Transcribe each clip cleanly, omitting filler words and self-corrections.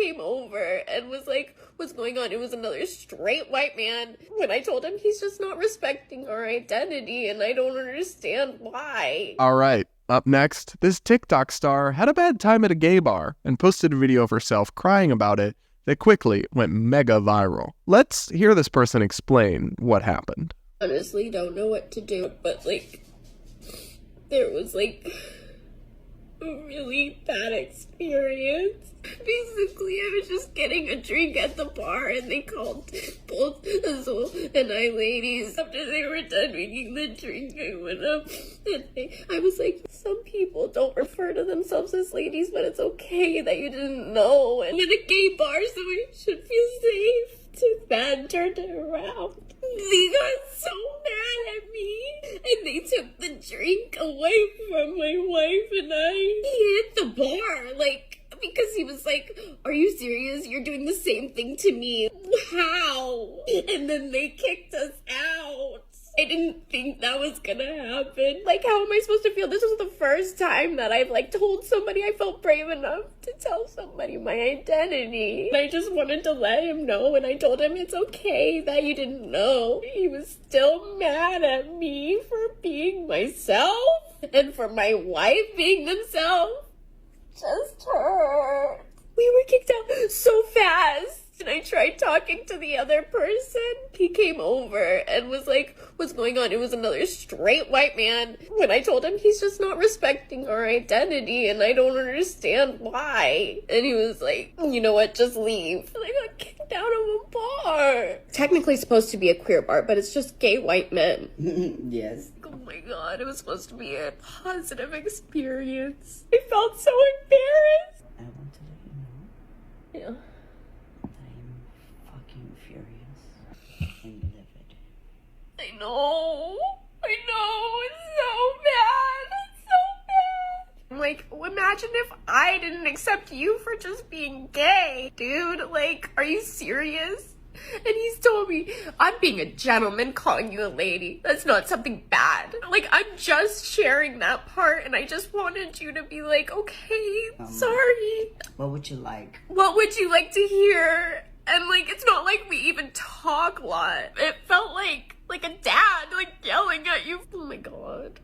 came over and was like, what's going on? It was another straight white man. When I told him he's just not respecting our identity and I don't understand why. All right, up next, this TikTok star had a bad time at a gay bar and posted a video of herself crying about it that quickly went mega viral. Let's hear this person explain what happened. Honestly, don't know what to do, but like, there was like a really bad experience. Basically, I was just getting a drink at the bar and they called both Azul and I ladies. After they were done making the drink, I went up and I was like, some people don't refer to themselves as ladies, but it's okay that you didn't know. And in a gay bar, so we should feel safe. Too bad, turned it around. They got so mad at me and they took the drink away from my wife and I. He hit the bar, like, because he was like, are you serious? You're doing the same thing to me. How? And then they kicked us out. I didn't think that was gonna happen. Like, how am I supposed to feel? This was the first time that I've like told somebody I felt brave enough to tell somebody my identity. And I just wanted to let him know, and I told him it's okay that you didn't know. He was still mad at me for being myself and for my wife being themselves. Just hurt. We were kicked out so fast. And I tried talking to the other person. He came over and was like, what's going on? It was another straight white man. When I told him he's just not respecting our identity and I don't understand why. And he was like, you know what, just leave. And I got kicked out of a bar. Technically supposed to be a queer bar, but it's just gay white men. Yes. Oh my god, it was supposed to be a positive experience. I felt so embarrassed. I want to let you know. Yeah. Fucking furious and livid. I know, it's so bad, it's so bad. Like, imagine if I didn't accept you for just being gay. Dude, like, are you serious? And he's told me, I'm being a gentleman calling you a lady. That's not something bad. Like, I'm just sharing that part and I just wanted you to be like, okay, sorry. What would you like? What would you like to hear? And like, it's not like we even talk a lot. It felt like a dad, like yelling at you. Oh my god.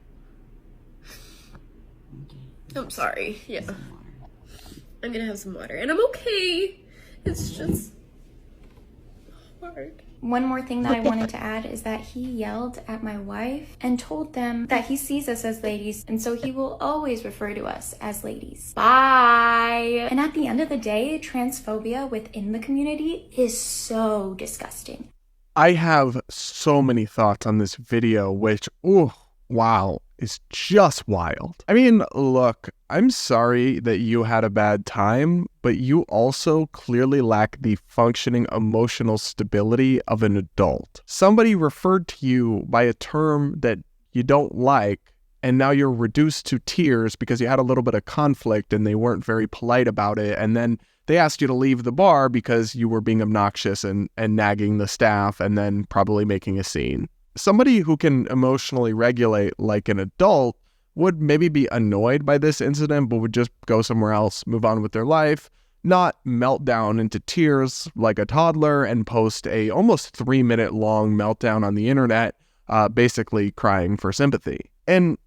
Okay. I'm sorry. Yeah. I'm gonna have some water. And I'm okay. It's just hard. One more thing that I wanted to add is that he yelled at my wife and told them that he sees us as ladies, and so he will always refer to us as ladies. Bye! And at the end of the day, transphobia within the community is so disgusting. I have so many thoughts on this video, which, ooh, wow, is just wild. I mean, look, I'm sorry that you had a bad time, but you also clearly lack the functioning emotional stability of an adult. Somebody referred to you by a term that you don't like, and now you're reduced to tears because you had a little bit of conflict and they weren't very polite about it, and then they asked you to leave the bar because you were being obnoxious and nagging the staff and then probably making a scene. Somebody who can emotionally regulate like an adult would maybe be annoyed by this incident, but would just go somewhere else, move on with their life, not melt down into tears like a toddler and post a almost 3-minute long meltdown on the internet, basically crying for sympathy. And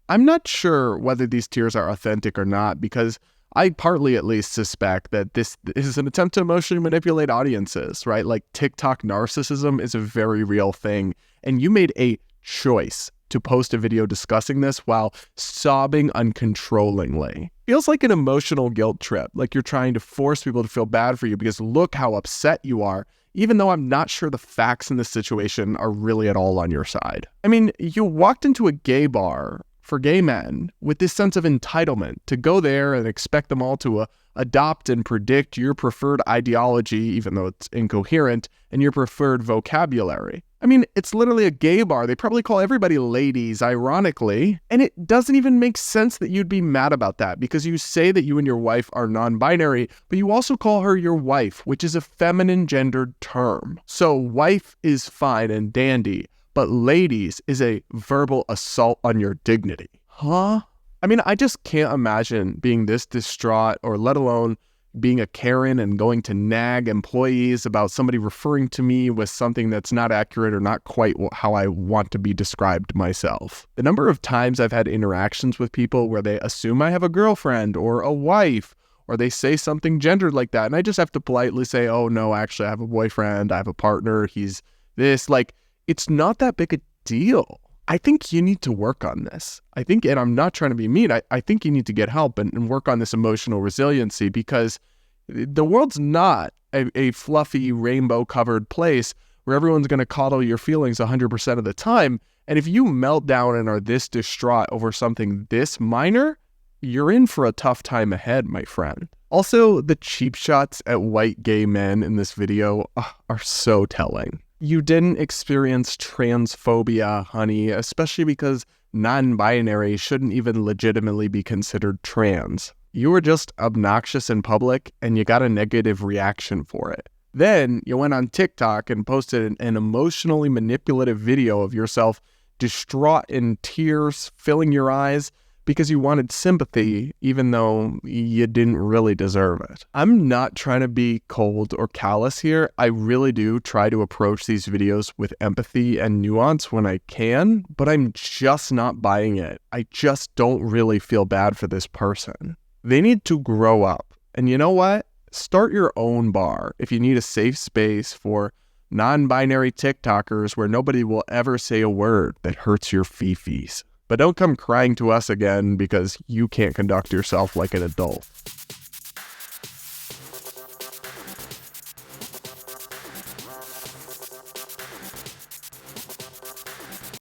I'm not sure whether these tears are authentic or not, because I partly at least suspect that this is an attempt to emotionally manipulate audiences, right? Like, TikTok narcissism is a very real thing. And you made a choice to post a video discussing this while sobbing uncontrollingly. Feels like an emotional guilt trip, like you're trying to force people to feel bad for you because look how upset you are, even though I'm not sure the facts in this situation are really at all on your side. I mean, you walked into a gay bar for gay men with this sense of entitlement to go there and expect them all to adopt and predict your preferred ideology, even though it's incoherent, and your preferred vocabulary. I mean, it's literally a gay bar. They probably call everybody ladies, ironically, and it doesn't even make sense that you'd be mad about that because you say that you and your wife are non-binary, but you also call her your wife, which is a feminine gendered term. So wife is fine and dandy, but ladies is a verbal assault on your dignity. Huh? I mean, I just can't imagine being this distraught or let alone being a Karen and going to nag employees about somebody referring to me with something that's not accurate or not quite how I want to be described myself. The number of times I've had interactions with people where they assume I have a girlfriend or a wife, or they say something gendered like that, and I just have to politely say, oh no, actually I have a boyfriend, I have a partner, he's this. Like, it's not that big a deal. I think you need to work on this. I think, and I'm not trying to be mean, I think you need to get help and work on this emotional resiliency, because the world's not a fluffy, rainbow-covered place where everyone's going to coddle your feelings 100% of the time. And if you melt down and are this distraught over something this minor, you're in for a tough time ahead, my friend. Also, the cheap shots at white gay men in this video are so telling. You didn't experience transphobia, honey, especially because non-binary shouldn't even legitimately be considered trans. You were just obnoxious in public and you got a negative reaction for it. Then you went on TikTok and posted an emotionally manipulative video of yourself distraught in tears, filling your eyes, because you wanted sympathy, even though you didn't really deserve it. I'm not trying to be cold or callous here. I really do try to approach these videos with empathy and nuance when I can, but I'm just not buying it. I just don't really feel bad for this person. They need to grow up. And you know what? Start your own bar if you need a safe space for non-binary TikTokers where nobody will ever say a word that hurts your fifis. But don't come crying to us again because you can't conduct yourself like an adult.